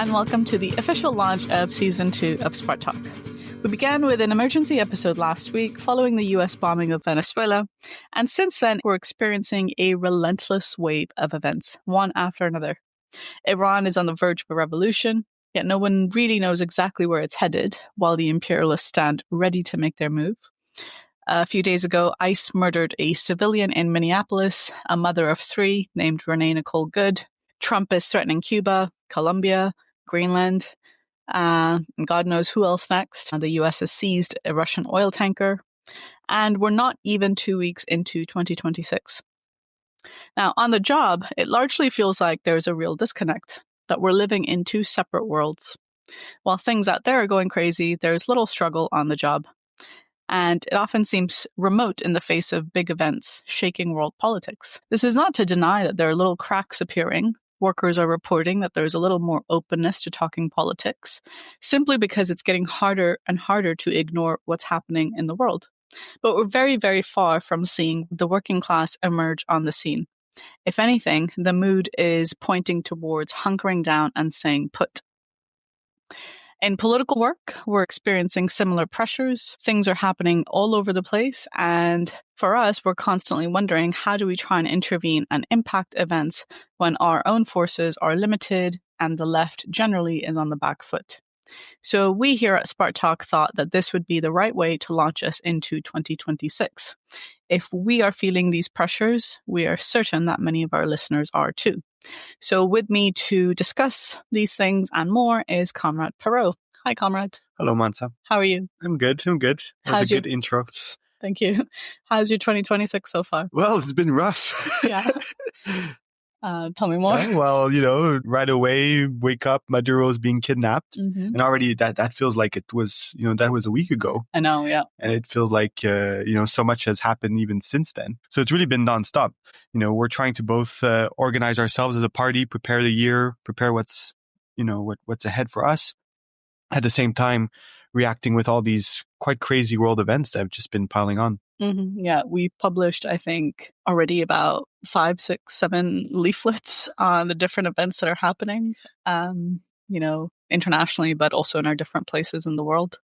and welcome to the official launch of Season 2 of SpartTalk. We began with an emergency episode last week following the US bombing of Venezuela, and since then we're experiencing a relentless wave of events, one after another. Iran is on the verge of a revolution, yet no one really knows exactly where it's headed, while the imperialists stand ready to make their move. A few days ago, ICE murdered a civilian in Minneapolis, a mother of three named Renee Nicole Good. Trump is threatening Cuba, Colombia, Greenland, and God knows who else next. The US has seized a Russian oil tanker, and we're not even 2 weeks into 2026. Now, on the job, it largely feels like there's a real disconnect, that we're living in two separate worlds. While things out there are going crazy, there's little struggle on the job. And it often seems remote in the face of big events shaking world politics. This is not to deny that there are little cracks appearing. Workers are reporting that there's a little more openness to talking politics, simply because it's getting harder and harder to ignore what's happening in the world. But we're very, very far from seeing the working class emerge on the scene. If anything, the mood is pointing towards hunkering down and staying put. In political work, we're experiencing similar pressures. Things are happening all over the place. And for us, we're constantly wondering, how do we try and intervene and impact events when our own forces are limited and the left generally is on the back foot? So we here at SpartTalk thought that this would be the right way to launch us into 2026. If we are feeling these pressures, we are certain that many of our listeners are too. So with me to discuss these things and more is Comrade Perrault. Hi, Comrade. Hello, Mansa. How are you? I'm good. That was a good intro. Thank you. How's your 2026 so far? Well, it's been rough. Yeah. Tell me more. Well, right away, wake up, Maduro's being kidnapped. Mm-hmm. And already that feels like it was, that was a week ago. I know, yeah. And it feels like, so much has happened even since then. So it's really been nonstop. We're trying to both organize ourselves as a party, prepare the year, prepare what's ahead for us. At the same time, reacting with all these quite crazy world events that have just been piling on. Mm-hmm. Yeah, we published, I think, already about 5, 6, 7 leaflets on the different events that are happening, internationally, but also in our different places in the world.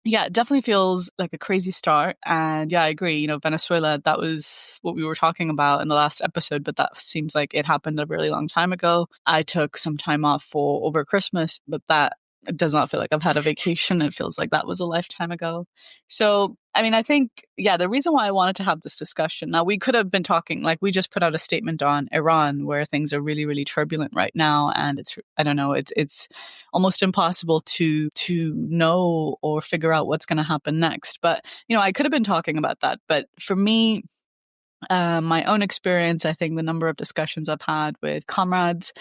Yeah, it definitely feels like a crazy start. And yeah, I agree. Venezuela, that was what we were talking about in the last episode, but that seems like it happened a really long time ago. I took some time off over Christmas, but that it does not feel like I've had a vacation. It feels like that was a lifetime ago. So, I think, the reason why I wanted to have this discussion, now we could have been talking, like we just put out a statement on Iran where things are really, really turbulent right now. And it's almost impossible to know or figure out what's going to happen next. But, I could have been talking about that. But for me, my own experience, I think the number of discussions I've had with comrades,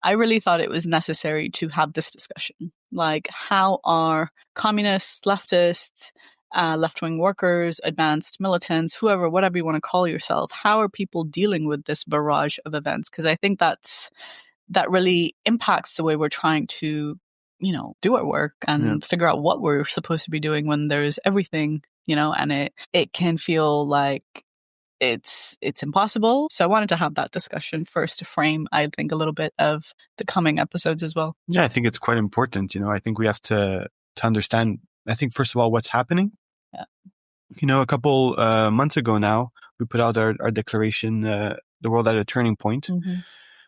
I really thought it was necessary to have this discussion. Like, how are communists, leftists, left-wing workers, advanced militants, whatever you want to call yourself, how are people dealing with this barrage of events? Because I think that really impacts the way we're trying to, do our work and figure out what we're supposed to be doing when there's everything, and it can feel like it's impossible. So I wanted to have that discussion first to frame, I think, a little bit of the coming episodes as well. Yeah, I think it's quite important. I think we have to understand, I think, first of all, what's happening. Yeah. A couple months ago now, we put out our declaration, The World at a Turning Point, mm-hmm.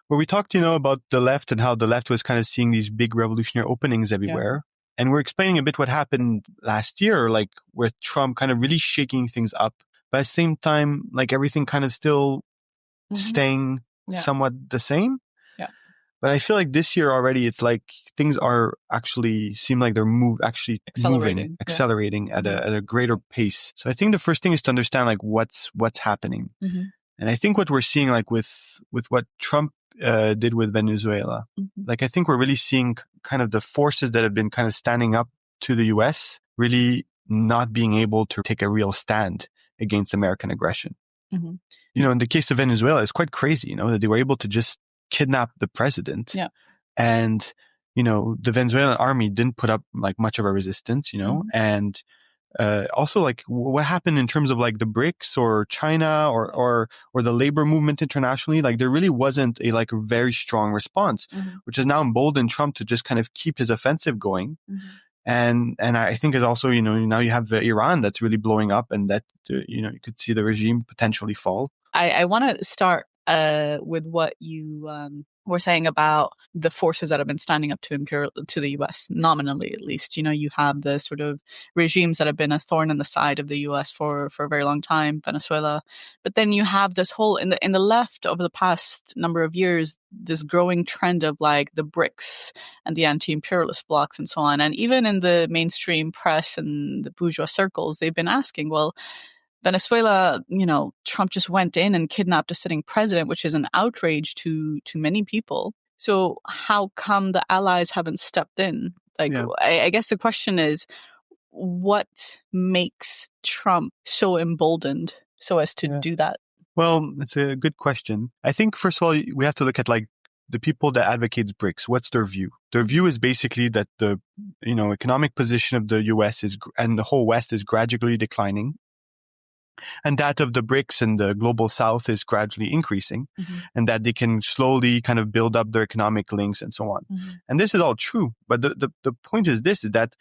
where we talked, about the left and how the left was kind of seeing these big revolutionary openings everywhere. Yeah. And we're explaining a bit what happened last year, like with Trump kind of really shaking things up. But at the same time, like everything kind of still mm-hmm. staying somewhat the same. Yeah. But I feel like this year already, it's like things are actually seem like they're accelerating at a greater pace. So I think the first thing is to understand like what's happening. Mm-hmm. And I think what we're seeing like with what Trump did with Venezuela, mm-hmm. like I think we're really seeing kind of the forces that have been kind of standing up to the US really not being able to take a real stand against American aggression. Mm-hmm. In the case of Venezuela, it's quite crazy, that they were able to just kidnap the president. Yeah. And, the Venezuelan army didn't put up like much of a resistance, mm-hmm. and Also, like what happened in terms of like the BRICS or China or the labor movement internationally, like there really wasn't a very strong response, which has now emboldened Trump to just kind of keep his offensive going. And I think it's also, now you have Iran that's really blowing up, and that, you could see the regime potentially fall. I want to start with what you were saying about the forces that have been standing up to the U.S., nominally at least. You have the sort of regimes that have been a thorn in the side of the U.S. for a very long time, Venezuela. But then you have this whole, in the left over the past number of years, this growing trend of like the BRICS and the anti-imperialist blocs and so on. And even in the mainstream press and the bourgeois circles, they've been asking, well, Venezuela, Trump just went in and kidnapped a sitting president, which is an outrage to many people. So how come the allies haven't stepped in? I guess the question is, what makes Trump so emboldened so as to do that? Well, it's a good question. I think, first of all, we have to look at the people that advocate BRICS. What's their view? Their view is basically that the, economic position of the U.S. and the whole West is gradually declining, and that of the BRICS and the global South is gradually increasing, and that they can slowly kind of build up their economic links and so on. And this is all true. But the point is that,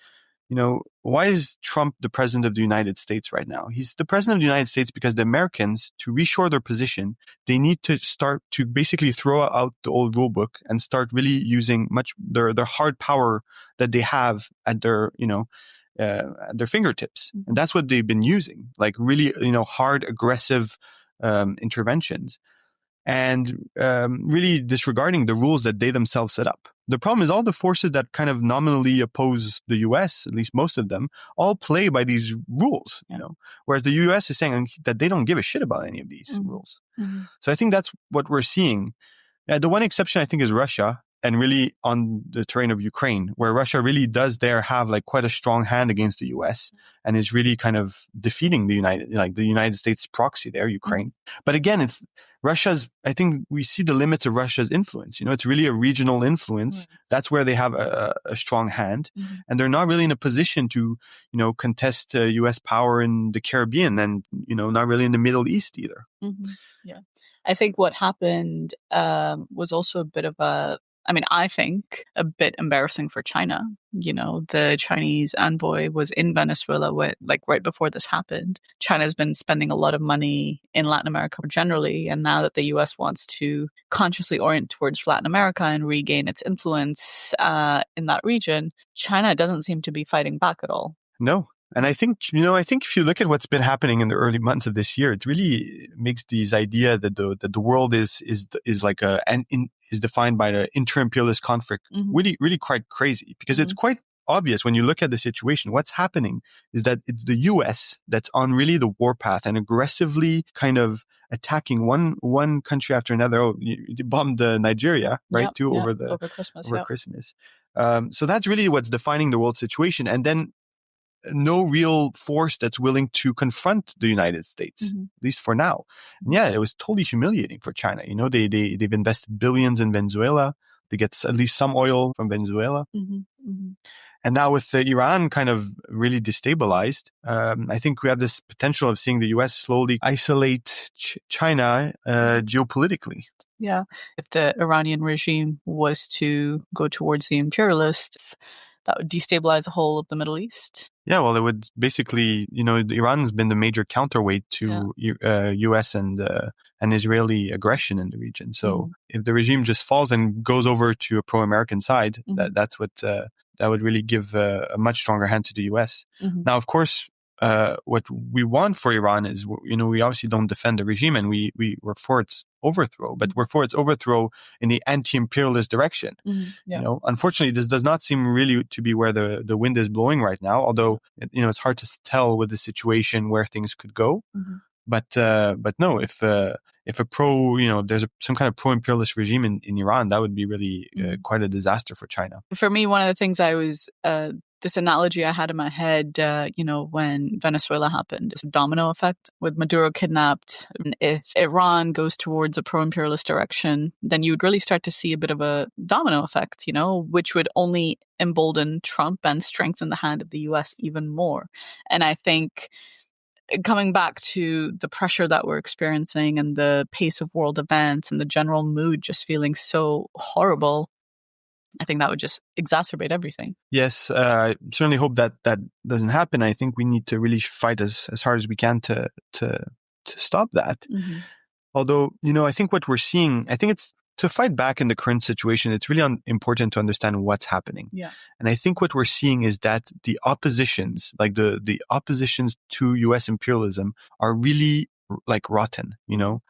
why is Trump the president of the United States right now? He's the president of the United States because the Americans, to reshore their position, they need to start to basically throw out the old rule book and start really using their hard power that they have at their, at their fingertips. And that's what they've been using, like really, hard, aggressive interventions, and really disregarding the rules that they themselves set up. The problem is all the forces that kind of nominally oppose the U.S., at least most of them, all play by these rules, whereas the U.S. is saying that they don't give a shit about any of these rules. So I think that's what we're seeing. The one exception, I think, is Russia, and really on the terrain of Ukraine, where Russia really does have quite a strong hand against the U.S. and is really kind of defeating the United States proxy there, Ukraine. But again, I think we see the limits of Russia's influence. It's really a regional influence. That's where they have a strong hand, and they're not really in a position to, contest U.S. power in the Caribbean, and, not really in the Middle East either. Yeah. I think what happened was also a bit of I think a bit embarrassing for China. The Chinese envoy was in Venezuela right before this happened. China's been spending a lot of money in Latin America generally, and now that the U.S. wants to consciously orient towards Latin America and regain its influence in that region, China doesn't seem to be fighting back at all. No. And I think if you look at what's been happening in the early months of this year, it really makes these idea that the world is defined by the inter-imperialist conflict really, really quite crazy, because it's quite obvious when you look at the situation. What's happening is that it's the U.S. that's on really the warpath and aggressively kind of attacking one country after another. Oh, you bombed Nigeria, right? Over Christmas. So that's really what's defining the world situation. And then no real force that's willing to confront the United States, at least for now. And it was totally humiliating for China. They've invested billions in Venezuela. They get at least some oil from Venezuela. And now with Iran kind of really destabilized, I think we have this potential of seeing the U.S. slowly isolate China geopolitically. Yeah. If the Iranian regime was to go towards the imperialists, that would destabilize the whole of the Middle East. Yeah, well, it would basically, Iran's been the major counterweight to U.S. and Israeli aggression in the region. So if the regime just falls and goes over to a pro-American side, that's what that would really give a much stronger hand to the U.S. Now, of course, what we want for Iran is, we obviously don't defend the regime, and we're for its overthrow, but we're for its overthrow in the anti-imperialist direction. Unfortunately, this does not seem really to be where the wind is blowing right now, although, it's hard to tell with the situation where things could go. But no, if a there's some kind of pro-imperialist regime in Iran, that would be really quite a disaster for China. For me, one of the things I was this analogy I had in my head, when Venezuela happened, this domino effect with Maduro kidnapped. If Iran goes towards a pro-imperialist direction, then you would really start to see a bit of a domino effect, which would only embolden Trump and strengthen the hand of the US even more. And I think coming back to the pressure that we're experiencing and the pace of world events and the general mood just feeling so horrible, I think that would just exacerbate everything. Yes, I certainly hope that doesn't happen. I think we need to really fight as hard as we can to stop that. Mm-hmm. Although, I think what we're seeing, I think it's to fight back in the current situation, it's really important to understand what's happening. Yeah. And I think what we're seeing is that the oppositions, like the oppositions to US imperialism, are really like rotten,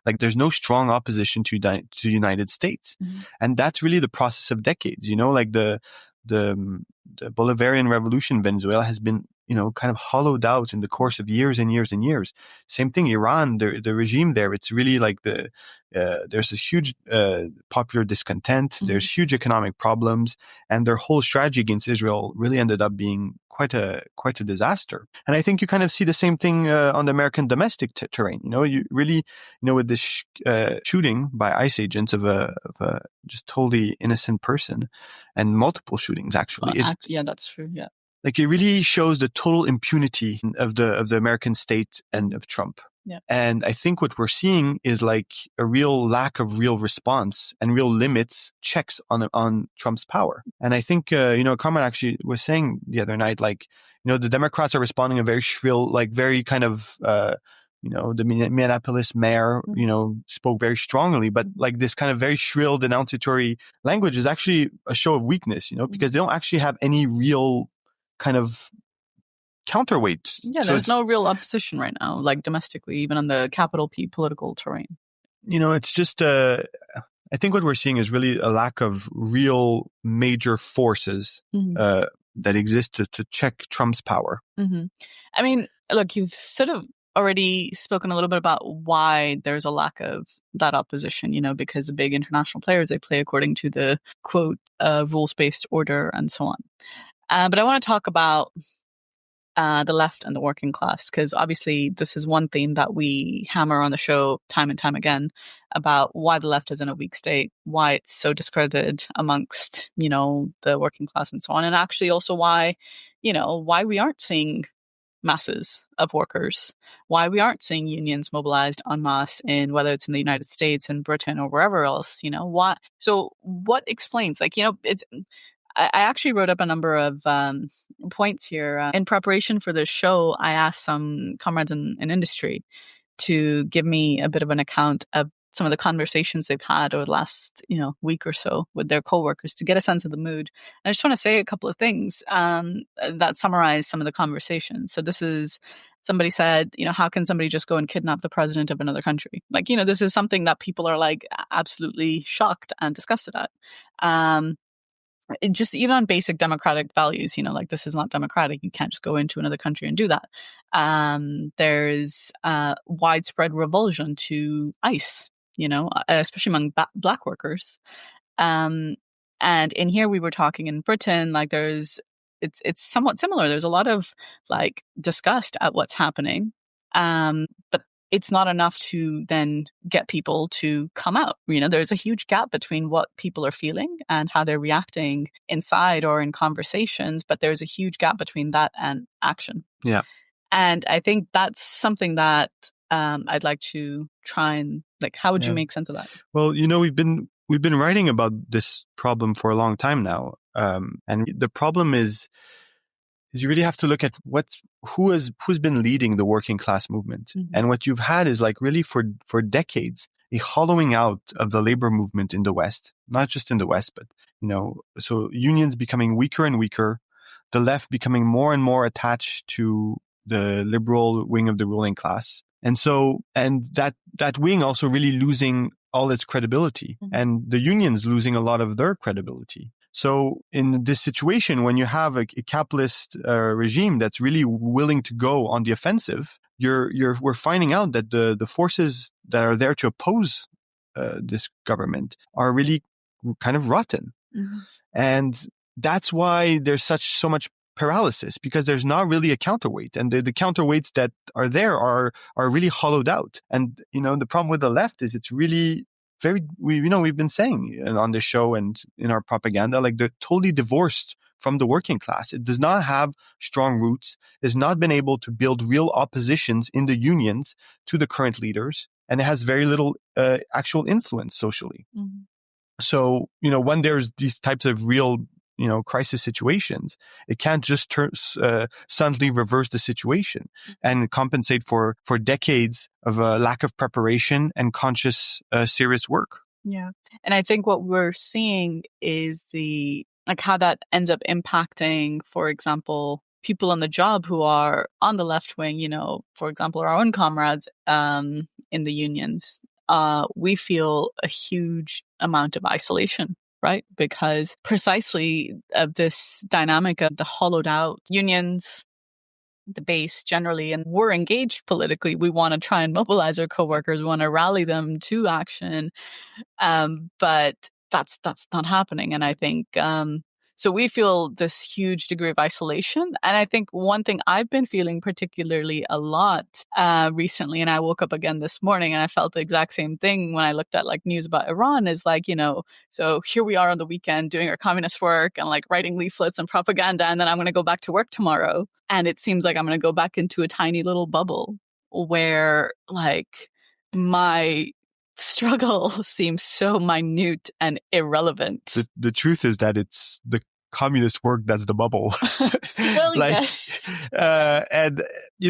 like there's no strong opposition to the United States. Mm-hmm. And that's really the process of decades, like the Bolivarian revolution in Venezuela has been, kind of hollowed out in the course of years and years and years. Same thing, Iran, the regime there, it's really like there's a huge popular discontent. Mm-hmm. There's huge economic problems, and their whole strategy against Israel really ended up being quite a disaster. And I think you kind of see the same thing on the American domestic terrain. You really, with this shooting by ICE agents of a just totally innocent person, and multiple shootings actually. Yeah, that's true. Yeah. Like it really shows the total impunity of the American state and of Trump. Yeah. And I think what we're seeing is like a real lack of real response and real limits, checks on Trump's power. And I think, Comrade actually was saying the other night, like, the Democrats are responding a very shrill, like very kind of, the Minneapolis mayor, spoke very strongly, but like this kind of very shrill denunciatory language is actually a show of weakness, because they don't actually have any real kind of counterweight. Yeah, there's no real opposition right now, like domestically, even on the capital P political terrain. It's just, I think what we're seeing is really a lack of real major forces Mm-hmm. That exist to check Trump's power. Mm-hmm. I mean, look, you've sort of already spoken a little bit about why there's a lack of that opposition, because the big international players, they play according to the, quote, rules-based order and so on. But I want to talk about the left and the working class, because obviously this is one theme that we hammer on the show time and time again about why the left is in a weak state, why it's so discredited amongst, the working class and so on. And actually also why we aren't seeing masses of workers, why we aren't seeing unions mobilized en masse in whether it's in the United States and Britain or wherever else, why. So what explains, I actually wrote up a number of points here. In preparation for this show, I asked some comrades in industry to give me a bit of an account of some of the conversations they've had over the last, week or so with their coworkers to get a sense of the mood. And I just want to say a couple of things that summarize some of the conversations. So this is, somebody said, how can somebody just go and kidnap the president of another country? Like, this is something that people are like absolutely shocked and disgusted at. Just even on basic democratic values, like this is not democratic. You can't just go into another country and do that. There's widespread revulsion to ICE, especially among black workers. And in here we were talking in Britain, like it's somewhat similar. There's a lot of like disgust at what's happening. But it's not enough to then get people to come out. There's a huge gap between what people are feeling and how they're reacting inside or in conversations, but there's a huge gap between that and action. Yeah. And I think that's something that I'd like to try and, how would you make sense of that? Well, we've been writing about this problem for a long time now. And the problem is you really have to look at who's been leading the working class movement. Mm-hmm. And what you've had is like really for decades, a hollowing out of the labor movement in the West, not just in the West, but, so unions becoming weaker and weaker, the left becoming more and more attached to the liberal wing of the ruling class. And that wing also really losing all its credibility, mm-hmm. and the unions losing a lot of their credibility. So in this situation, when you have a capitalist regime that's really willing to go on the offensive, we're finding out that the forces that are there to oppose this government are really kind of rotten. Mm-hmm. And that's why there's so much paralysis because there's not really a counterweight, and the counterweights that are there are really hollowed out. And the problem with the left is it's really we've been saying on the show and in our propaganda, like they're totally divorced from the working class. It does not have strong roots, has not been able to build real oppositions in the unions to the current leaders, and it has very little actual influence socially. Mm-hmm. So, when there's these types of real, crisis situations, it can't just suddenly reverse the situation and compensate for decades of lack of preparation and conscious, serious work. Yeah. And I think what we're seeing is how that ends up impacting, for example, people on the job who are on the left wing, for example, our own comrades in the unions. We feel a huge amount of isolation, right? Because precisely of this dynamic of the hollowed out unions, the base generally, and we're engaged politically. We want to try and mobilize our coworkers. We want to rally them to action. But that's not happening. And I think, so we feel this huge degree of isolation. And I think one thing I've been feeling particularly a lot recently, and I woke up again this morning and I felt the exact same thing when I looked at news about Iran, is so here we are on the weekend doing our communist work and writing leaflets and propaganda. And then I'm going to go back to work tomorrow. And it seems like I'm going to go back into a tiny little bubble where my struggle seems so minute and irrelevant. The truth is that it's the communist work that's the bubble. Well, yes. And,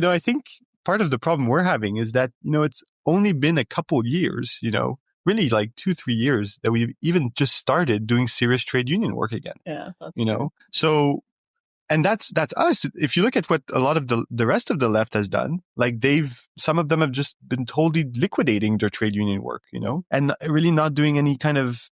I think part of the problem we're having is that, it's only been a couple years, really 2-3 years that we've even just started doing serious trade union work again. Yeah. That's true. So, and that's us. If you look at what a lot of the rest of the left has done, some of them have just been totally liquidating their trade union work, and really not doing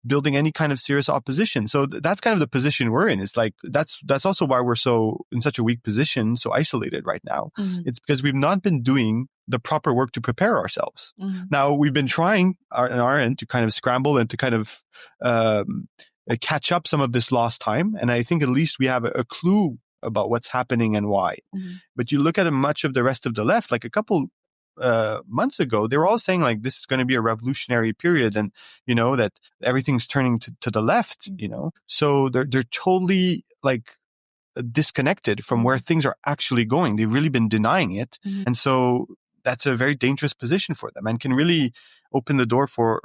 building any kind of serious opposition. So that's kind of the position we're in. It's that's also why we're so in such a weak position, so isolated right now. Mm-hmm. It's because we've not been doing the proper work to prepare ourselves. Mm-hmm. Now we've been trying on our end to kind of scramble and to kind of, catch up some of this lost time. And I think at least we have a clue about what's happening and why. Mm-hmm. But you look at much of the rest of the left, a couple months ago, they were all saying this is going to be a revolutionary period and, that everything's turning to the left, mm-hmm. So they're totally disconnected from mm-hmm. where things are actually going. They've really been denying it. Mm-hmm. And so that's a very dangerous position for them and can really open the door for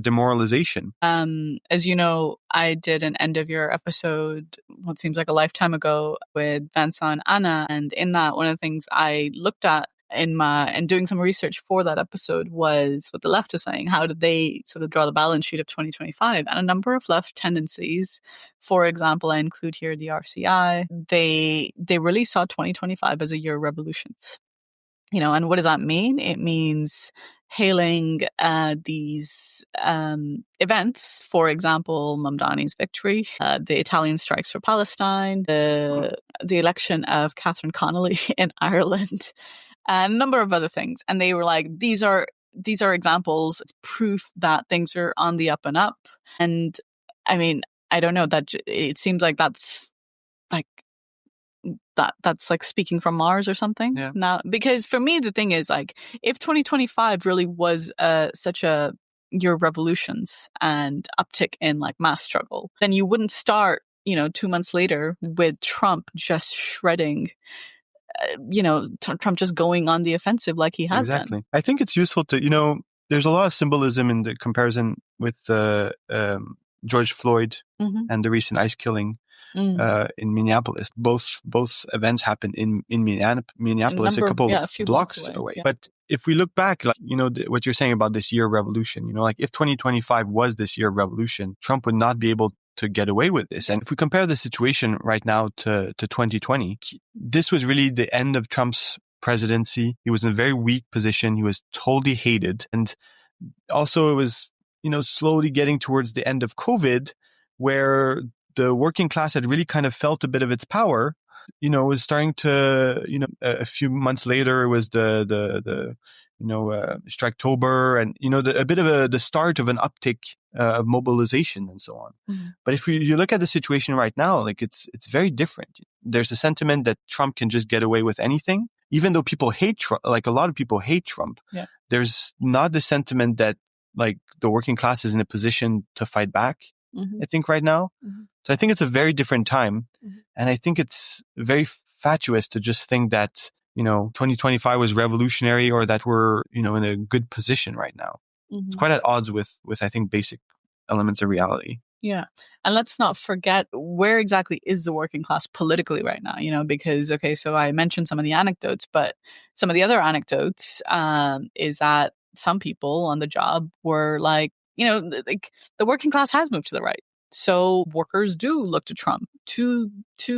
demoralization. As you know, I did an end of year episode, what seems like a lifetime ago, with Mansa and Anna. And in that, one of the things I looked at and doing some research for that episode was what the left is saying. How did they sort of draw the balance sheet of 2025? And a number of left tendencies, for example, I include here the RCI, they really saw 2025 as a year of revolutions. And what does that mean? It means hailing these events, for example, Mamdani's victory, the Italian strikes for Palestine, the election of Catherine Connolly in Ireland, and a number of other things. And they were like, these are examples, it's proof that things are on the up and up. And I mean, I don't know, that it seems like that's speaking from Mars or something. Yeah. Now, because for me, the thing is if 2025 really was such a year of revolutions and uptick in mass struggle, then you wouldn't start, 2 months later with Trump just shredding, Trump just going on the offensive like he has done. I think it's useful to, there's a lot of symbolism in the comparison with George Floyd mm-hmm. and the recent ICE killing. In Minneapolis. Both events happened in Minneapolis, a couple blocks away. Yeah. But if we look back, what you're saying about this year of revolution, if 2025 was this year of revolution, Trump would not be able to get away with this. And if we compare the situation right now to 2020, this was really the end of Trump's presidency. He was in a very weak position. He was totally hated. And also it was, slowly getting towards the end of COVID, where the working class had really kind of felt a bit of its power. Was starting to, a few months later, it was the Striketober, and a bit of the start of an uptick of mobilization and so on. Mm-hmm. But if you look at the situation right now, like it's very different. There's a sentiment that Trump can just get away with anything, even though people hate Trump. Like a lot of people hate Trump. Yeah. There's not the sentiment that like the working class is in a position to fight back. Mm-hmm. I think right now. Mm-hmm. So I think it's a very different time, mm-hmm. and I think it's very fatuous to just think that 2025 was revolutionary, or that we're, in a good position right now. Mm-hmm. It's quite at odds with I think basic elements of reality. Yeah. And let's not forget, where exactly is the working class politically right now, because, okay, so I mentioned some of the anecdotes, but some of the other anecdotes is that some people on the job were like, like the working class has moved to the right. So workers do look to Trump, to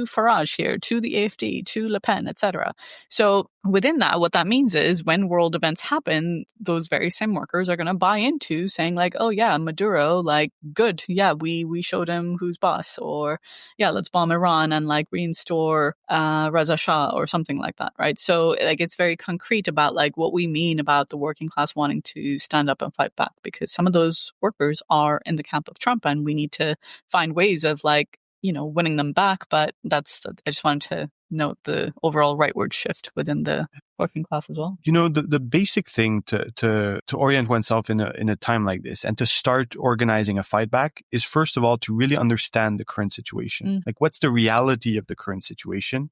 Farage here, to the AfD, to Le Pen, etc. So within that, what that means is when world events happen, those very same workers are going to buy into saying like, oh yeah, Maduro, like good. Yeah, we showed him who's boss, or yeah, let's bomb Iran and like reinstore Reza Shah or something like that. Right. So like it's very concrete about like what we mean about the working class wanting to stand up and fight back, because some of those workers are in the camp of Trump, and we need to find ways of like, winning them back. But I just wanted to note the overall rightward shift within the working class as well. The basic thing to orient oneself in a time like this and to start organizing a fight back is, first of all, to really understand the current situation. Like, what's the reality of the current situation?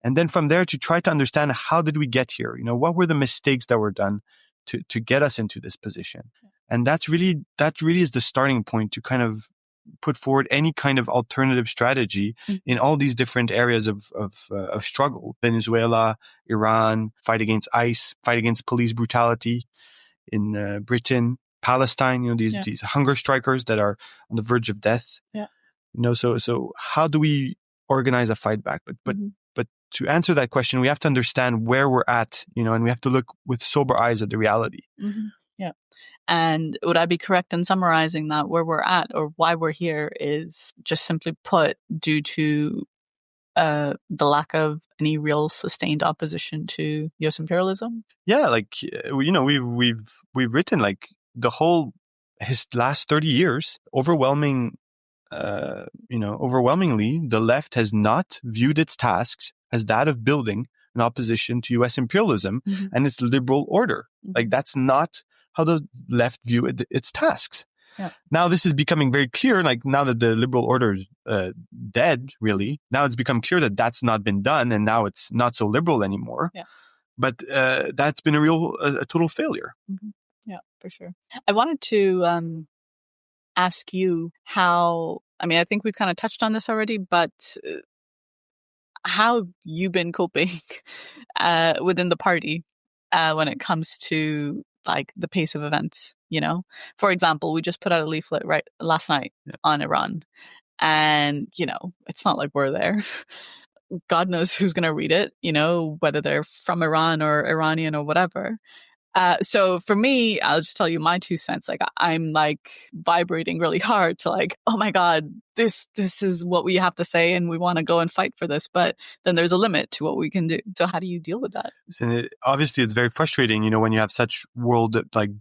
And then from there to try to understand, how did we get here? What were the mistakes that were done to get us into this position? And that really is the starting point to kind of put forward any kind of alternative strategy in all these different areas of struggle. Venezuela, Iran, fight against ICE, fight against police brutality in Britain, Palestine, these hunger strikers that are on the verge of death. Yeah. So how do we organize a fight back? But to answer that question, we have to understand where we're at, and we have to look with sober eyes at the reality. Mm-hmm. Yeah. And would I be correct in summarizing that where we're at, or why we're here, is just simply put due to the lack of any real sustained opposition to U.S. imperialism? Yeah, like we've written like the whole last 30 years, overwhelmingly, the left has not viewed its tasks as that of building an opposition to U.S. imperialism and its liberal order. Like, that's not how the left view its tasks. Yeah. Now this is becoming very clear, like now that the liberal order is dead, really. Now it's become clear that that's not been done, and now it's not so liberal anymore. Yeah. But that's been a total failure. Mm-hmm. Yeah, for sure. I wanted to ask you how, I think we've kind of touched on this already, but how you've been coping within the party when it comes to like the pace of events, For example, we just put out a leaflet last night on Iran, and, it's not like we're there. God knows who's going to read it, whether they're from Iran or Iranian or whatever. So for me, I'll just tell you my 2 cents. Like, I'm like vibrating really hard to like, oh my God, this is what we have to say, and we want to go and fight for this. But then there's a limit to what we can do. So how do you deal with that? So obviously, it's very frustrating, when you have such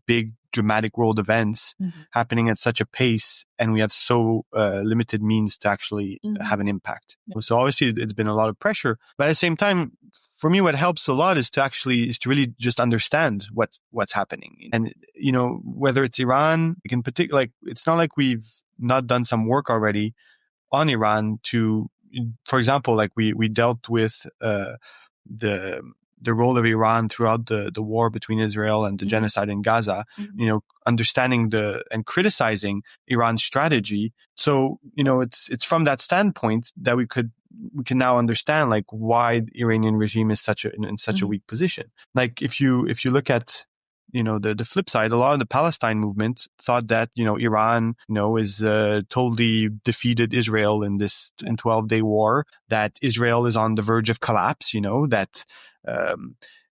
big, dramatic world events happening at such a pace, and we have so limited means to actually have an impact. Yeah. So obviously, it's been a lot of pressure. But at the same time, for me, what helps a lot is to really just understand what's happening. And, whether it's Iran, in particular, like, it's not like we've not done some work already on Iran to, for example, like we dealt with the role of Iran throughout the war between Israel and the genocide in Gaza, understanding and criticizing Iran's strategy. So, it's from that standpoint that we can now understand like why the Iranian regime is in such a weak position. Like, if you look at the flip side, a lot of the Palestine movement thought that, Iran, is totally defeated Israel in 12-day war, that Israel is on the verge of collapse, that,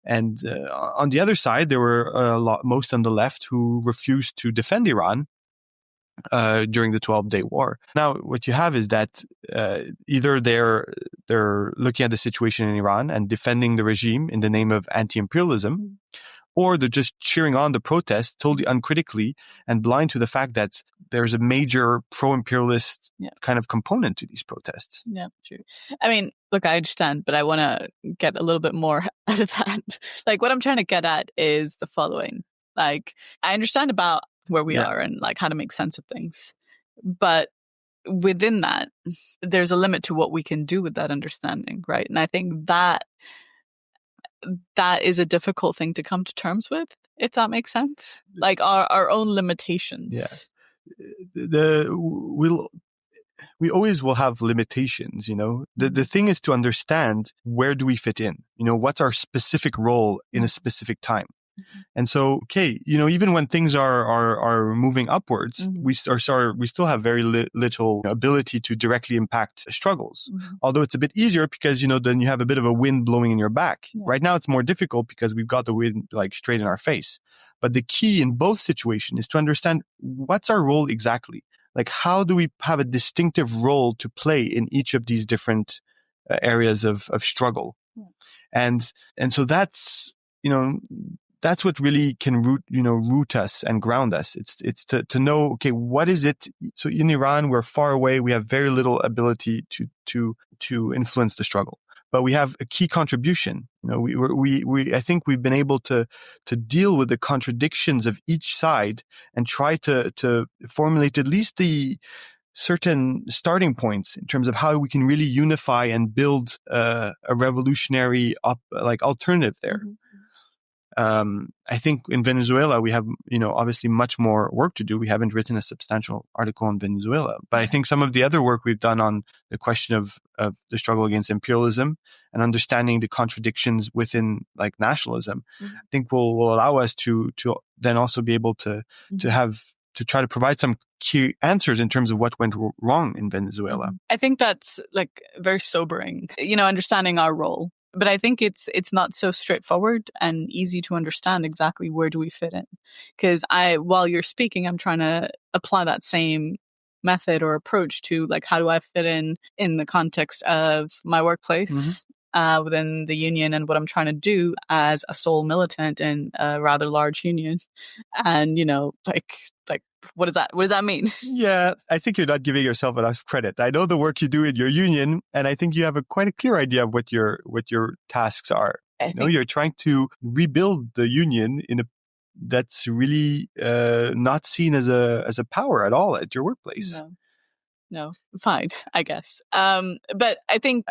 and on the other side, there were most on the left who refused to defend Iran during the 12-day war. Now, what you have is that either they're looking at the situation in Iran and defending the regime in the name of anti-imperialism, or they're just cheering on the protest totally uncritically and blind to the fact that there's a major pro-imperialist kind of component to these protests. Yeah, true. I mean, look, I understand, but I want to get a little bit more out of that. Like, what I'm trying to get at is the following. Like, I understand about where we are and like how to make sense of things. But within that, there's a limit to what we can do with that understanding, right? And I think that is a difficult thing to come to terms with, if that makes sense. Like our own limitations. Yeah. We always will have limitations, you know. The thing is to understand, where do we fit in? You know, what's our specific role in a specific time? And so, okay, you know, even when things are moving upwards, we still have very little ability to directly impact struggles. Although it's a bit easier because, you know, then you have a bit of a wind blowing in your back. Right now, it's more difficult because we've got the wind like straight in our face. But the key in both situations is to understand what's our role exactly. Like, how do we have a distinctive role to play in each of these different areas of struggle? And so that's, you know, that's what really can root us and ground us. It's to know, okay, what is it? So in Iran, we're far away. We have very little ability to influence the struggle, but we have a key contribution. You know, I think we've been able to deal with the contradictions of each side and try to formulate at least the certain starting points in terms of how we can really unify and build a revolutionary alternative there. I think in Venezuela, we have, you know, obviously much more work to do. We haven't written a substantial article on Venezuela, but I think some of the other work we've done on the question of the struggle against imperialism and understanding the contradictions within like nationalism, I think will allow us to then also be able to try to provide some key answers in terms of what went wrong in Venezuela. I think that's like very sobering, you know, understanding our role. But I think it's not so straightforward and easy to understand exactly where do we fit in. Because while you're speaking, I'm trying to apply that same method or approach to like, how do I fit in the context of my workplace within the union and what I'm trying to do as a sole militant in a rather large union. And, you know, like what does that mean? Yeah, I think you're not giving yourself enough credit. I know the work you do in your union, and I think you have quite a clear idea of what your tasks are. You're trying to rebuild the union that's really not seen as a power at all at your workplace. No, fine, I guess. But I think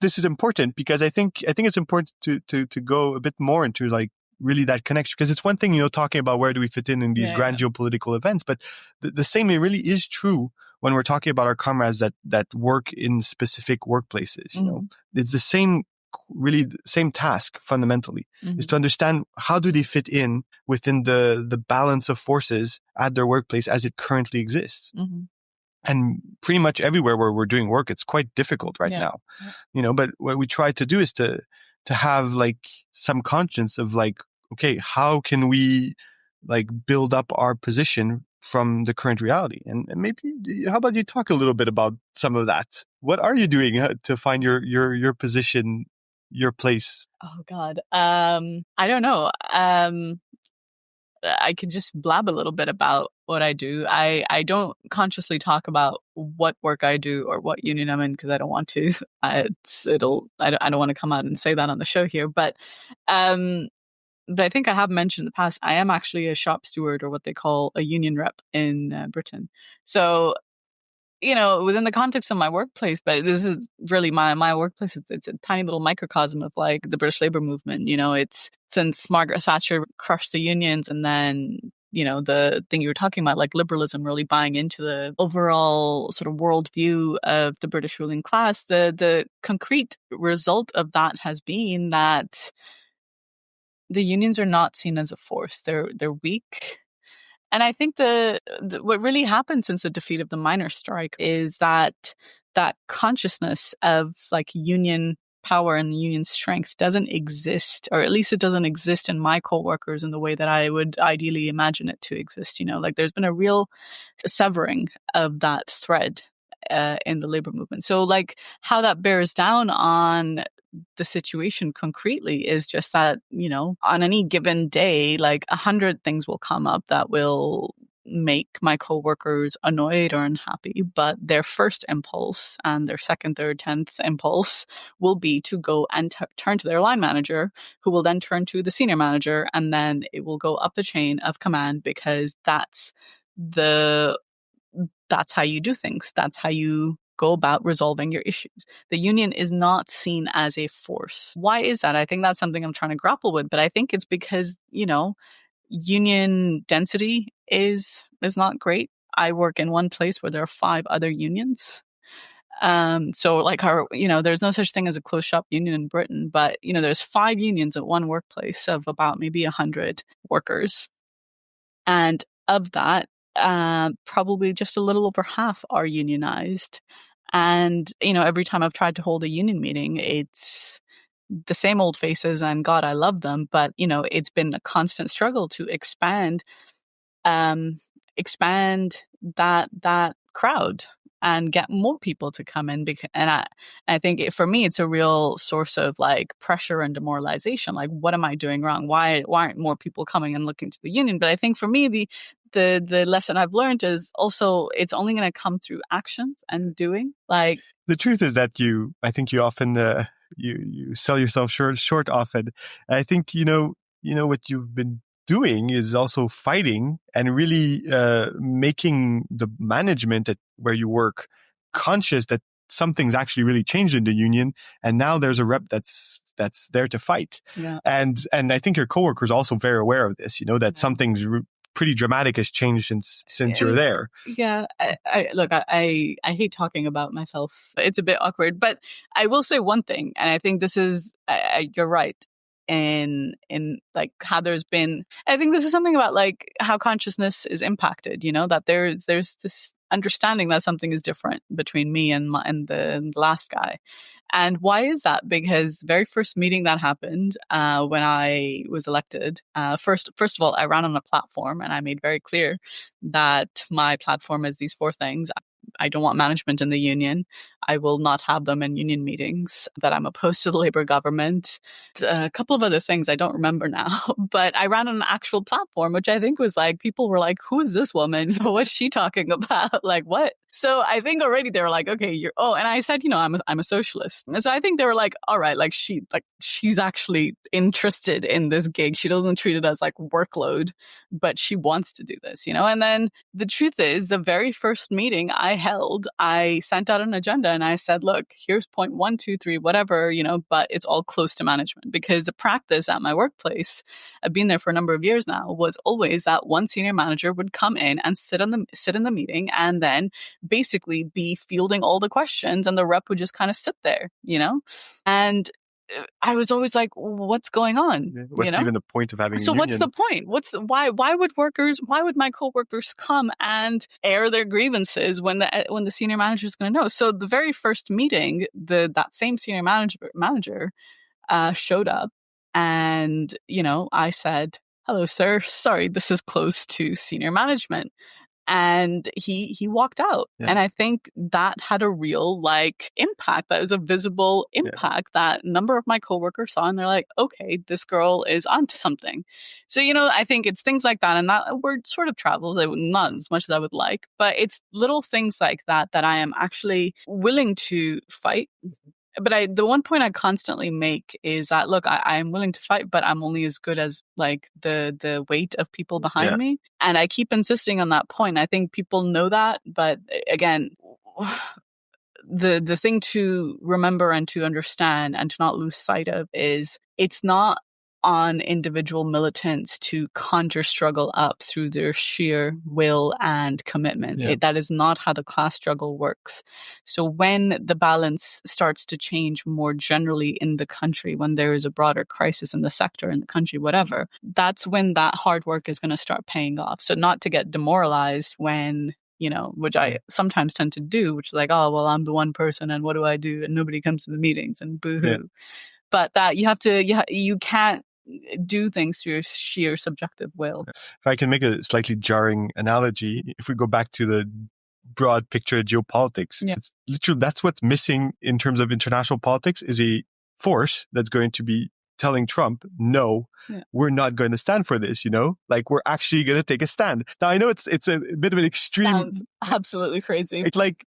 this is important because I think it's important to go a bit more into like really that connection, because it's one thing, you know, talking about where do we fit in these grand geopolitical events, but the same, it really is true when we're talking about our comrades that work in specific workplaces. You know, it's the same task fundamentally, is to understand how do they fit in within the balance of forces at their workplace as it currently exists. And pretty much everywhere where we're doing work, it's quite difficult right now. You know, but what we try to do is to have like some conscience of like, okay, how can we like build up our position from the current reality? And maybe, how about you talk a little bit about some of that? What are you doing to find your position, your place? Oh God. I don't know. I can just blab a little bit about what I do. I don't consciously talk about what work I do or what union I'm in because I don't want to. I don't want to come out and say that on the show here. But I think I have mentioned in the past, I am actually a shop steward, or what they call a union rep in Britain. So, you know, within the context of my workplace, but this is really my workplace. It's a tiny little microcosm of like the British labor movement. You know, it's since Margaret Thatcher crushed the unions, and then, you know, the thing you were talking about, like liberalism really buying into the overall sort of worldview of the British ruling class. The concrete result of that has been that the unions are not seen as a force. They're weak. And I think what really happened since the defeat of the miners' strike is that consciousness of like union power and union strength doesn't exist, or at least it doesn't exist in my coworkers in the way that I would ideally imagine it to exist. You know, like there's been a real severing of that thread in the labor movement. So like how that bears down on the situation concretely is just that, on any given day, like 100 things will come up that will make my coworkers annoyed or unhappy, but their first impulse and their second, third, 10th impulse will be to go and turn to their line manager, who will then turn to the senior manager, and then it will go up the chain of command, because that's how you do things. That's how you go about resolving your issues. The union is not seen as a force. Why is that? I think that's something I'm trying to grapple with, but I think it's because, union density is not great. I work in one place where there are 5 other unions. So like there's no such thing as a closed shop union in Britain, but there's 5 unions at one workplace of about maybe 100 workers. And of that, probably just a little over half are unionized. And, every time I've tried to hold a union meeting, it's the same old faces, and God, I love them. But, it's been a constant struggle to expand that crowd and get more people to come in. And I think for me, it's a real source of like pressure and demoralization. Like, what am I doing wrong? Why aren't more people coming and looking to the union? But I think for me, the lesson I've learned is also it's only going to come through actions and doing. Like, the truth is that I think you often you sell yourself short often. And I think what you've been doing is also fighting and really making the management at where you work conscious that something's actually really changed in the union, and now there's a rep that's there to fight. Yeah. And I think your coworkers are also very aware of this. That something's pretty dramatic has changed since you're there. Yeah. I hate talking about myself. It's a bit awkward, but I will say one thing, and I think this is you're right. In like how there's been, I think this is something about like how consciousness is impacted, that there's this understanding that something is different between me and the last guy. And why is that? Because the very first meeting that happened when I was elected, first of all, I ran on a platform, and I made very clear that my platform is these 4 things. I don't want management in the union. I will not have them in union meetings, that I'm opposed to the Labour government. A couple of other things I don't remember now, but I ran on an actual platform, which I think was like, people were like, who is this woman? What's she talking about? Like, what? So I think already they were like, okay, and I said, I'm a socialist. And so I think they were like, all right, like she's actually interested in this gig. She doesn't treat it as like workload, but she wants to do this, And then the truth is, the very first meeting I held, I sent out an agenda and I said, look, here's point 1, 2, 3, whatever, but it's all close to management, because the practice at my workplace, I've been there for a number of years now, was always that one senior manager would come in and sit in the meeting and then basically be fielding all the questions, and the rep would just kind of sit there, and I was always like, what's going on? What's even the point of having a union? What's the point? Why would my coworkers come and air their grievances when the senior manager is going to know? So the very first meeting, that same senior manager showed up, and, I said, hello, sir. Sorry, this is close to senior management. And he walked out. Yeah. And I think that had a real impact. That was a visible impact that a number of my coworkers saw, and they're like, okay, this girl is onto something. So, I think it's things like that. And that word sort of travels, not as much as I would like, but it's little things like that I am actually willing to fight. But the one point I constantly make is that, look, I am willing to fight, but I'm only as good as the weight of people behind me. And I keep insisting on that point. I think people know that, but again, the thing to remember and to understand and to not lose sight of is it's not on individual militants to conjure struggle up through their sheer will and commitment. That is not how the class struggle works. So when the balance starts to change more generally in the country, when there is a broader crisis in the sector, in the country, whatever, that's when that hard work is going to start paying off. So not to get demoralized when, which I sometimes tend to do, which is like, oh, well, I'm the one person and what do I do? And nobody comes to the meetings and boo-hoo. Yeah. But that you can't do things through your sheer subjective will. If I can make a slightly jarring analogy, if we go back to the broad picture of geopolitics, it's literally, that's what's missing in terms of international politics, is a force that's going to be telling Trump, no, we're not going to stand for this, like we're actually going to take a stand. Now, I know it's a bit of an extreme. Sounds absolutely crazy.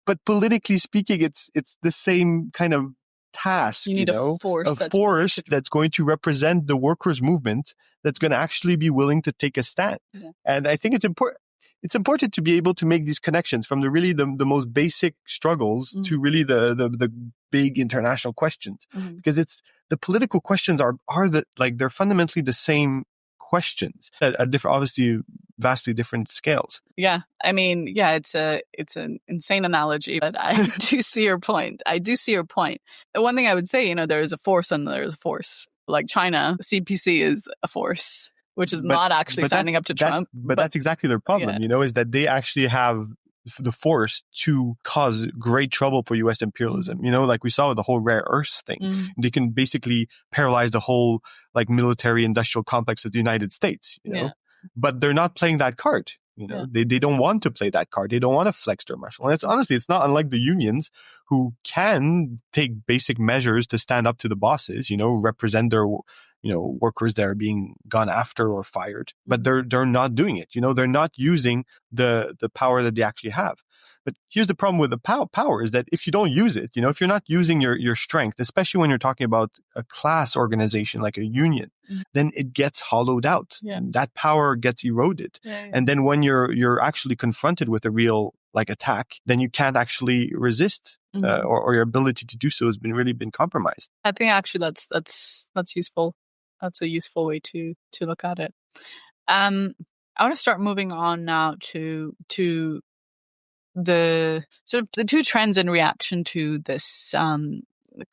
But politically speaking, it's the same kind of task, you need a force that's going to represent the workers' movement, that's going to actually be willing to take a stand. Yeah. And I think it's important to be able to make these connections from the most basic struggles to really the big international questions, because the political questions are they're fundamentally the same questions at different, obviously vastly different scales. Yeah. I mean, yeah, it's an insane analogy, but I do see your point. The one thing I would say, there is a force and there is a force. Like China, CPC is a force, which is not actually standing up to Trump. But that's exactly their problem, is that they actually have the force to cause great trouble for U.S. imperialism. Like we saw with the whole rare earths thing. They can basically paralyze the whole military industrial complex of the United States, but they're not playing that card. They don't want to play that card. They don't want to flex their muscle. And it's not unlike the unions, who can take basic measures to stand up to the bosses, represent their workers that are being gone after or fired, but they're not doing it. They're not using the power that they actually have. But here's the problem with the power is that if you don't use it, if you're not using your strength, especially when you're talking about a class organization like a union, then it gets hollowed out. Yeah. That power gets eroded. Yeah. And then when you're actually confronted with a real attack, then you can't actually resist, or your ability to do so has really been compromised. I think actually that's useful. That's a useful way to look at it. I want to start moving on now to the sort of the two trends in reaction to this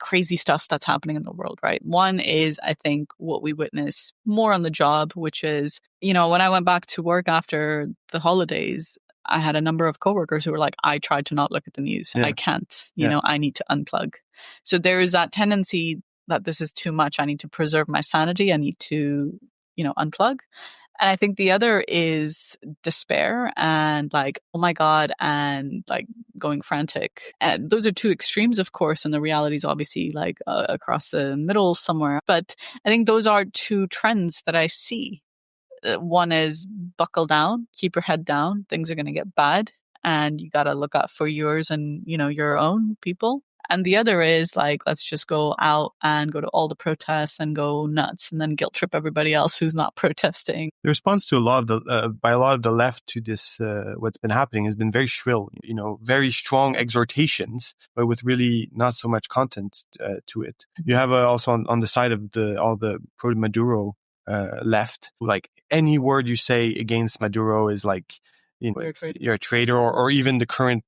crazy stuff that's happening in the world, right? One is, I think, what we witness more on the job, which is, when I went back to work after the holidays, I had a number of coworkers who were like, I tried to not look at the news. Yeah. I can't, I need to unplug. So there is that tendency that this is too much. I need to preserve my sanity. I need to, unplug. And I think the other is despair and oh my God, and going frantic. And those are two extremes, of course. And the reality is obviously across the middle somewhere. But I think those are two trends that I see. One is buckle down, keep your head down. Things are going to get bad and you got to look out for yours and, your own people. And the other is let's just go out and go to all the protests and go nuts and then guilt trip everybody else who's not protesting. The response to by a lot of the left to this, what's been happening has been very shrill, very strong exhortations, but with really not so much content to it. You have also on the side of all the pro-Maduro left, any word you say against Maduro is you're a traitor, or even the current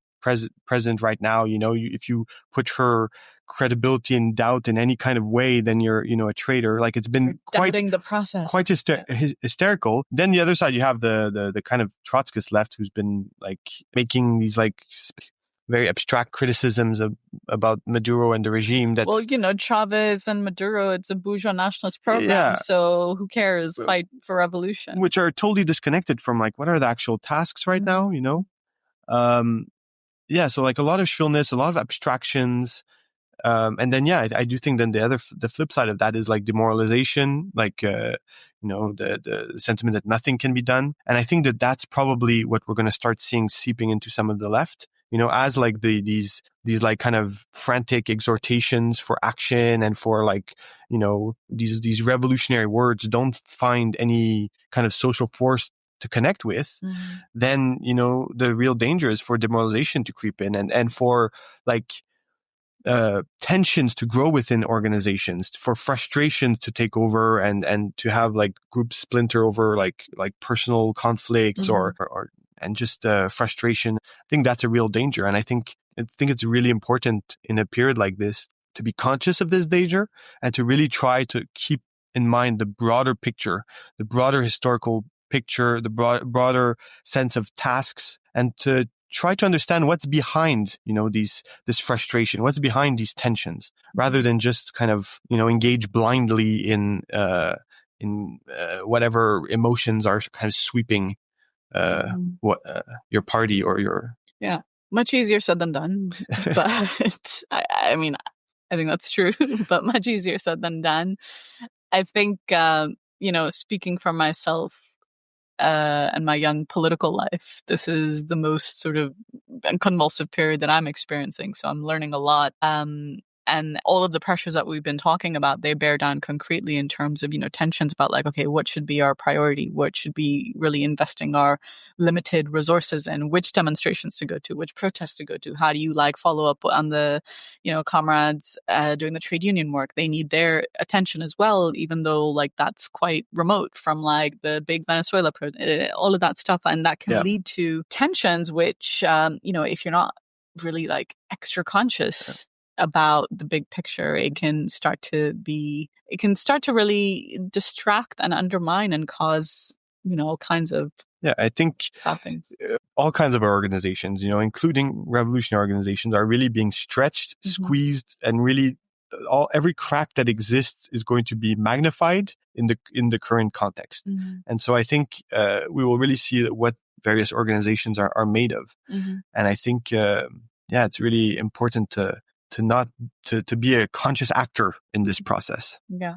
president right now, if you put her credibility in doubt in any kind of way, then you're, a traitor. It's been doubting the process, quite hysterical. Then the other side, you have the kind of Trotskyist left, who's been making these very abstract criticisms about Maduro and the regime. That's, Chavez and Maduro, it's a bourgeois nationalist program. So who cares? Fight for revolution. Which are totally disconnected from what are the actual tasks right now, so a lot of shrillness, a lot of abstractions. And then, I do think then the flip side of that is demoralization, the sentiment that nothing can be done. And I think that that's probably what we're going to start seeing seeping into some of the left, as these kind of frantic exhortations for action and for these revolutionary words don't find any kind of social force to connect with, then, the real danger is for demoralization to creep in and for tensions to grow within organizations, for frustrations to take over and to have groups splinter over personal conflicts or and just frustration. I think that's a real danger. And I think it's really important in a period like this to be conscious of this danger and to really try to keep in mind the broader picture, the broader historical picture, the broader sense of tasks, and to try to understand what's behind, this frustration, what's behind these tensions, rather than just kind of, engage blindly in whatever emotions are kind of sweeping your party or your. Yeah. Much easier said than done. But I mean, I think that's true, but much easier said than done. I think, speaking for myself, and my young political life, this is the most sort of convulsive period that I'm experiencing. So I'm learning a lot. And all of the pressures that we've been talking about, they bear down concretely in terms of, tensions about like, okay, what should be our priority? What should be really investing our limited resources in? Which demonstrations to go to? Which protests to go to? How do you follow up on the, comrades doing the trade union work? They need their attention as well, even though that's quite remote from the big Venezuela all of that stuff. And that can lead to tensions, which, if you're not really extra conscious about the big picture, it can start to really distract and undermine and cause, all kinds of I think bad things. All kinds of organizations, including revolutionary organizations, are really being stretched, squeezed, and really every crack that exists is going to be magnified in the current context. And so I think we will really see what various organizations are made of. And I think it's really important to be a conscious actor in this process. Yeah.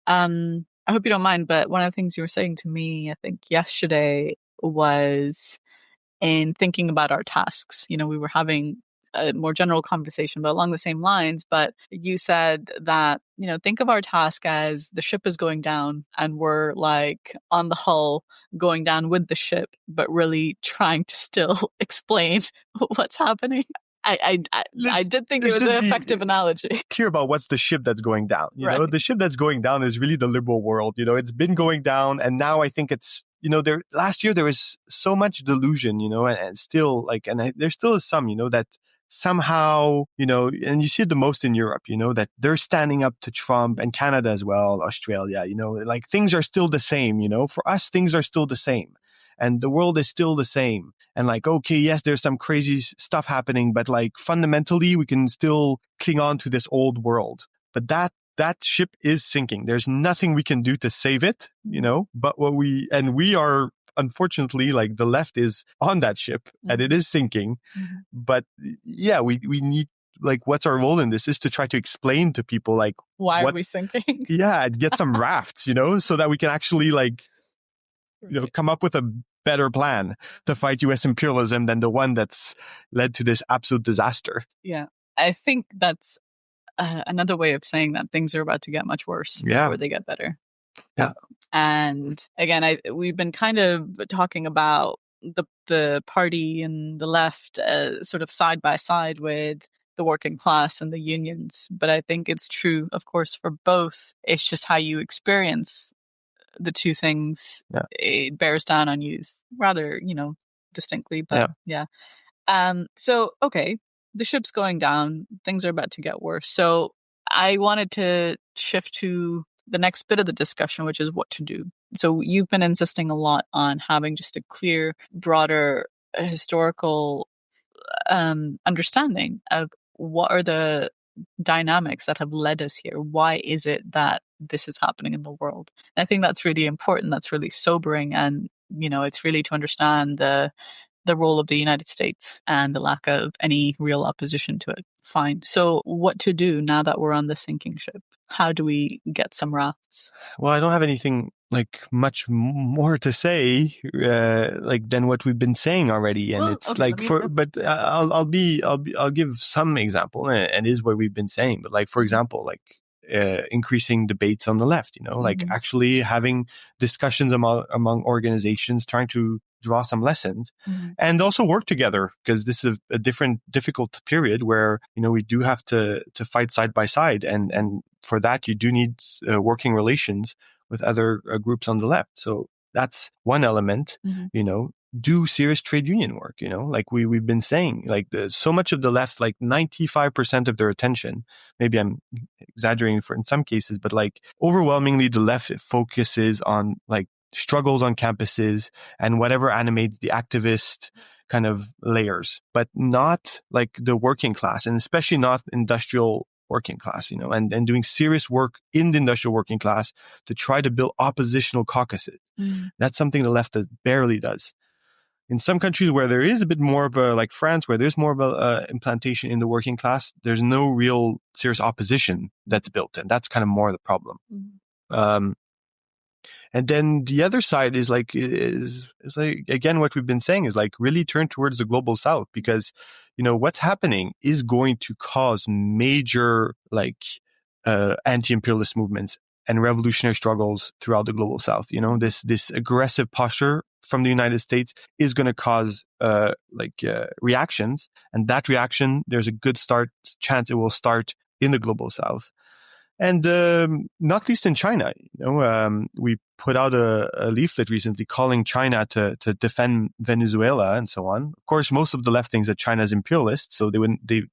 I hope you don't mind, but one of the things you were saying to me, I think yesterday, was in thinking about our tasks. We were having a more general conversation, but along the same lines. But you said that, think of our task as the ship is going down and we're on the hull going down with the ship, but really trying to still explain what's happening. I did think it was an effective analogy. Clear about what's the ship that's going down. You know, the ship that's going down is really the liberal world. It's been going down, and now I think it's last year there was so much delusion, and still there still is some, that somehow, and you see it the most in Europe, that they're standing up to Trump, and Canada as well, Australia, things are still the same. For us, things are still the same. And the world is still the same. And okay, yes, there's some crazy stuff happening, but fundamentally, we can still cling on to this old world. But that ship is sinking. There's nothing we can do to save it, but we are, unfortunately, the left is on that ship and it is sinking. But we need, what's our role in this is to try to explain to people, why are we sinking? Get some rafts, so that we can actually come up with a better plan to fight U.S. imperialism than the one that's led to this absolute disaster. Yeah, I think that's another way of saying that things are about to get much worse before they get better. Yeah. And again, we've been kind of talking about the party and the left sort of side by side with the working class and the unions. But I think it's true, of course, for both. It's just how you experience the two things. It bears down on you rather, distinctly. But so, okay, the ship's going down. Things are about to get worse. So I wanted to shift to the next bit of the discussion, which is what to do. So you've been insisting a lot on having just a clear, broader historical understanding of what are the dynamics that have led us here. Why is it that this is happening in the world? And I think that's really important. That's really sobering. And, it's really to understand the role of the United States and the lack of any real opposition to it. Fine. So what to do now that we're on the sinking ship? How do we get some rafts? Well, I don't have anything much more to say than what we've been saying already, and it's but I'll give some example, and it is what we've been saying. But for example, increasing debates on the left, actually having discussions among organizations, trying to draw some lessons and also work together, because this is a difficult period where, we do have to fight side by side. And for that, you do need working relations with other groups on the left. So that's one element, do serious trade union work, we've been saying, so much of the left's 95% of their attention, maybe I'm exaggerating in some cases, but overwhelmingly the left focuses on struggles on campuses and whatever animates the activist kind of layers, but not the working class, and especially not industrial working class, and doing serious work in the industrial working class to try to build oppositional caucuses. That's something the left barely does. In some countries where there is a bit more of a, like France, where there's more of a implantation in the working class, there's no real serious opposition that's built. And that's kind of more the problem. Mm-hmm. And then the other side is like, again, what we've been saying is like really turn towards the global south, because, what's happening is going to cause major anti-imperialist movements and revolutionary struggles throughout the global south. This aggressive posture from the United States is going to cause reactions, and that reaction, there's a good chance it will start in the global south. And not least in China. We put out a leaflet recently calling China to defend Venezuela and so on. Of course, most of the left thinks that China is imperialist, so they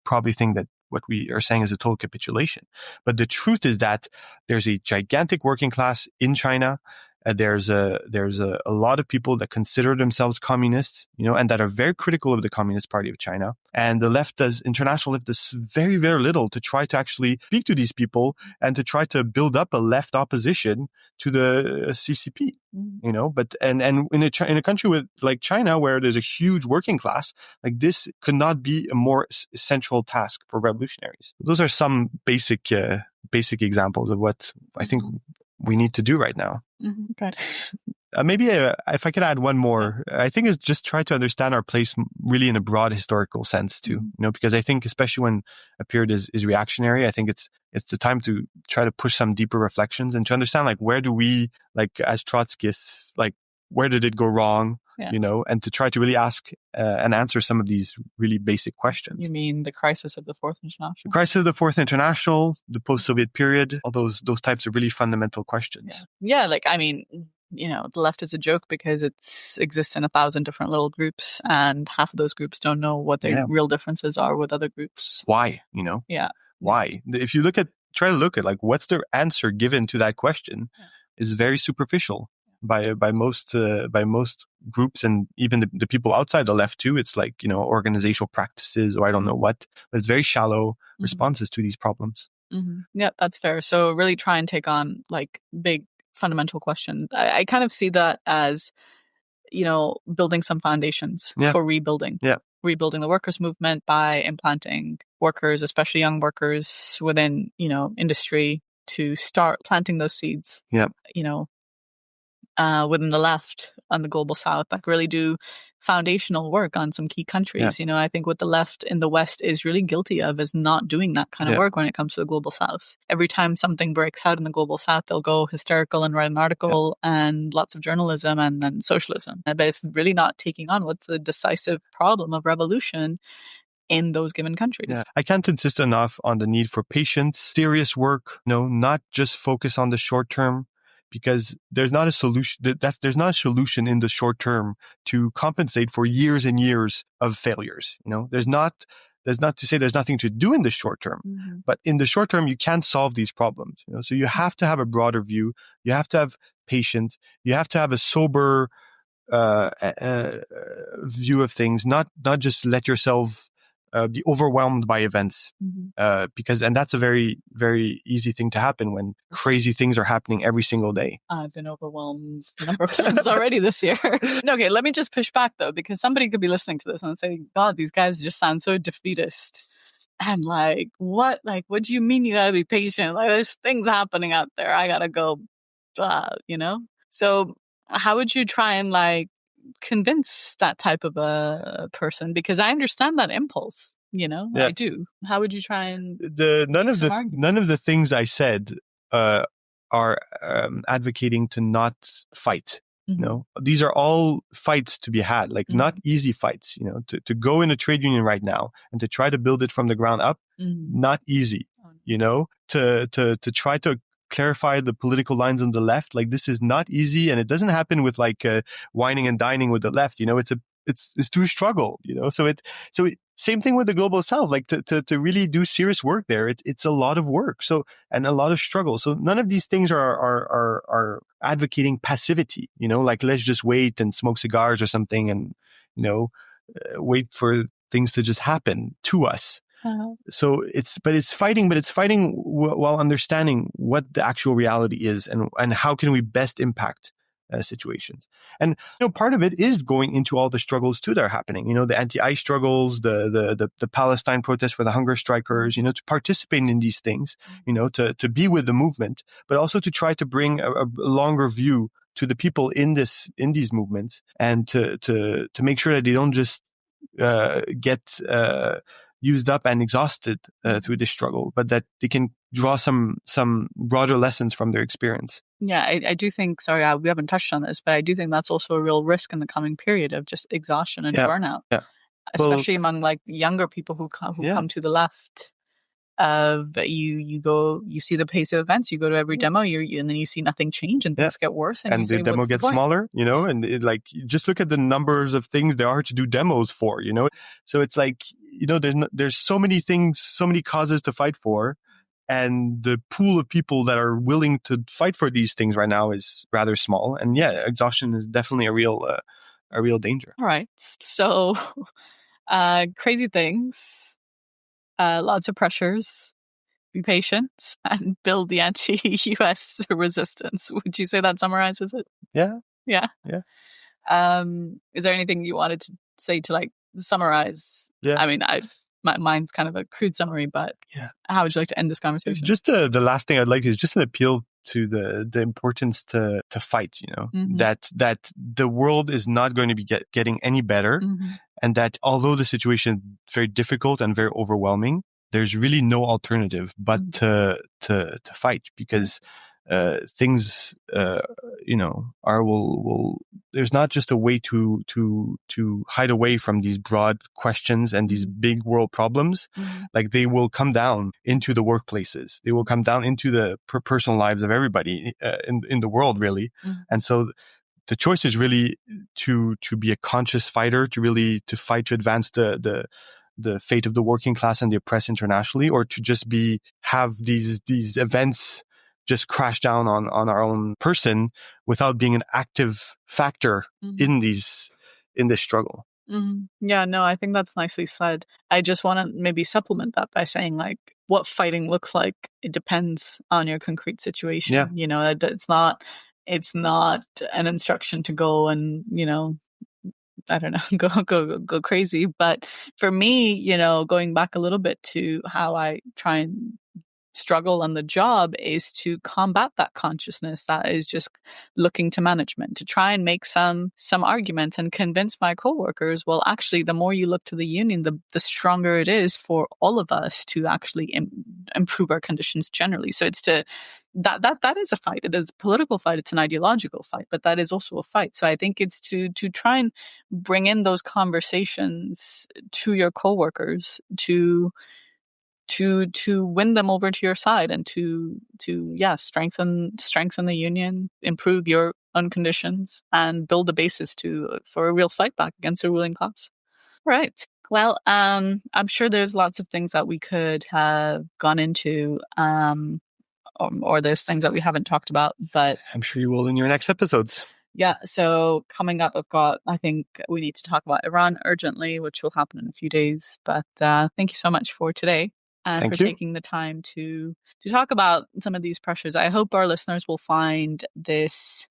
probably think that what we are saying is a total capitulation. But the truth is that there's a gigantic working class in China. There's a lot of people that consider themselves communists, and that are very critical of the Communist Party of China. And the international left does very, very little to try to actually speak to these people and to try to build up a left opposition to the CCP. But and in a country like China, where there's a huge working class, like this could not be a more central task for revolutionaries. Those are some basic examples of what I think we need to do right now. Mm-hmm. Okay. Maybe if I could add one more, I think is just try to understand our place really in a broad historical sense too. Because I think especially when a period is reactionary, I think it's the time to try to push some deeper reflections and to understand where do we, as Trotskyists, where did it go wrong? And to try to really ask and answer some of these really basic questions. You mean the crisis of the Fourth International? The crisis of the Fourth International, the post-Soviet period, all those types of really fundamental questions. Yeah, the left is a joke because it exists in 1,000 different little groups, and half of those groups don't know what their real differences are with other groups. Why? Yeah. Why? If you try to look at what's their answer given to that question, is very superficial. By most groups, and even the people outside the left too. It's organizational practices or I don't know what, but it's very shallow responses to these problems. Mm-hmm. Yeah, that's fair. So really try and take on big fundamental questions. I kind of see that as, building some foundations for rebuilding. Yeah. Rebuilding the workers' movement by implanting workers, especially young workers within, industry, to start planting those seeds. Yeah. Within the left on the global south, really do foundational work on some key countries. I think what the left in the West is really guilty of is not doing that kind of work when it comes to the global south. Every time something breaks out in the global south, they'll go hysterical and write an article and lots of journalism and then socialism. But it's really not taking on what's the decisive problem of revolution in those given countries. Yeah. I can't insist enough on the need for patience, serious work, not just focus on the short term. Because there's not a solution. There's not a solution in the short term to compensate for years and years of failures. There's not to say there's nothing to do in the short term, but in the short term you can't solve these problems. So you have to have a broader view. You have to have patience. You have to have a sober view of things. Not just let yourself be overwhelmed by events, because that's a very, very easy thing to happen when crazy things are happening every single day. I've been overwhelmed a number of times already this year. Okay, let me just push back though, because somebody could be listening to this and say, God, these guys just sound so defeatist. And what do you mean you gotta be patient? There's things happening out there. I gotta go, So how would you try and convince that type of a person? Because I understand that impulse, I do. How would you try and none of the things I said are advocating to not fight. These are all fights to be had, not easy fights. To go in a trade union right now and to try to build it from the ground up, not easy. To try to clarify the political lines on the left, this is not easy, and it doesn't happen with whining and dining with the left. It's through struggle. So same thing with the global south. To really do serious work there, it's a lot of work. So, and a lot of struggle. So none of these things are advocating passivity. Let's just wait and smoke cigars or something, and wait for things to just happen to us. So it's fighting while understanding what the actual reality is and how can we best impact situations. And part of it is going into all the struggles too that are happening. The anti-ICE struggles, the Palestine protests for the hunger strikers. To participate in these things. To be with the movement, but also to try to bring a longer view to the people in these movements, and to make sure that they don't just get used up and exhausted through this struggle, but that they can draw some broader lessons from their experience. Yeah, I do think, we haven't touched on this, but I do think that's also a real risk in the coming period of just exhaustion and burnout, especially among younger people who come to the left. You see the pace of events, you go to every demo, and then you see nothing change, and things get worse, and the demo gets smaller, and just look at the numbers of things there are to do demos for, So it's there's so many things, so many causes to fight for, and the pool of people that are willing to fight for these things right now is rather small. And exhaustion is definitely a real danger. All right, so crazy things. Lots of pressures, be patient, and build the anti-US resistance. Would you say that summarizes it? Yeah. Is there anything you wanted to say to summarize? Yeah. I mean, mine's kind of a crude summary, but how would you like to end this conversation? Just the last thing I'd like is just an appeal to the importance to fight, that the world is not going to be getting any better. And that although the situation is very difficult and very overwhelming, there's really no alternative but to fight, because things there's not just a way to hide away from these broad questions and these big world problems. They will come down into the workplaces, they will come down into the personal lives of everybody in the world, really. And so the choice is really to be a conscious fighter, to fight to advance the fate of the working class and the oppressed internationally, or to just have these events just crash down on our own person without being an active factor in this struggle. Yeah, no, I think that's nicely said. I just want to maybe supplement that by saying what fighting looks like, it depends on your concrete situation. It's not an instruction to go and, I don't know, go crazy. But for me, going back a little bit to how I try and struggle on the job is to combat that consciousness that is just looking to management, to try and make some arguments and convince my coworkers, well, actually, the more you look to the union, the stronger it is for all of us to actually improve our conditions generally. So it's that is a fight. It is a political fight. It's an ideological fight, but that is also a fight. So I think it's to try and bring in those conversations to your coworkers, to win them over to your side, and to strengthen the union, improve your own conditions, and build a basis for a real fight back against the ruling class. Right. Well, I'm sure there's lots of things that we could have gone into, or there's things that we haven't talked about, but I'm sure you will in your next episodes. Yeah, so coming up, I think we need to talk about Iran urgently, which will happen in a few days. But thank you so much for today and taking the time to talk about some of these pressures. I hope our listeners will find this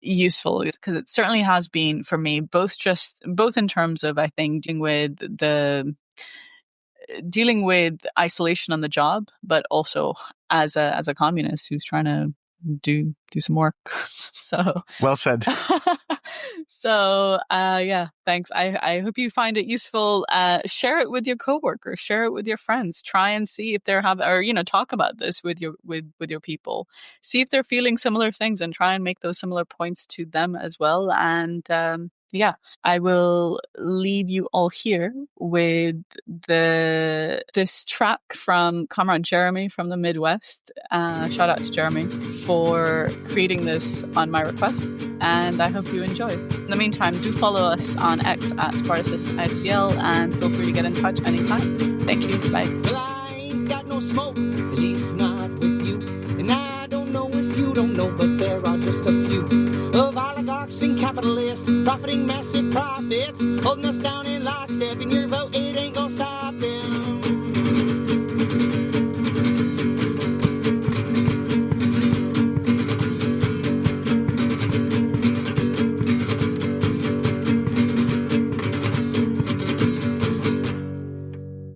useful, because it certainly has been for me, both in terms of, I think, dealing with isolation on the job, but also as a communist who's trying to do some work. So well said. So thanks. I hope you find it useful. Share it with your coworkers, share it with your friends, try and see if they're talk about this with your people, see if they're feeling similar things, and try and make those similar points to them as well. And I will leave you all here with this track from Comrade Jeremy from the Midwest. Shout out to Jeremy for creating this on my request, and I hope you enjoy. In the meantime, do follow us on X at SpartTalk and feel free to get in touch anytime. Thank you. Bye. Well, I ain't got no smoke, at least not with you. And I don't know if you don't know, but there are just a few of oligarchs and capitalists profiting massive profits, holding us down in lockstep. And your vote, it ain't gonna stop.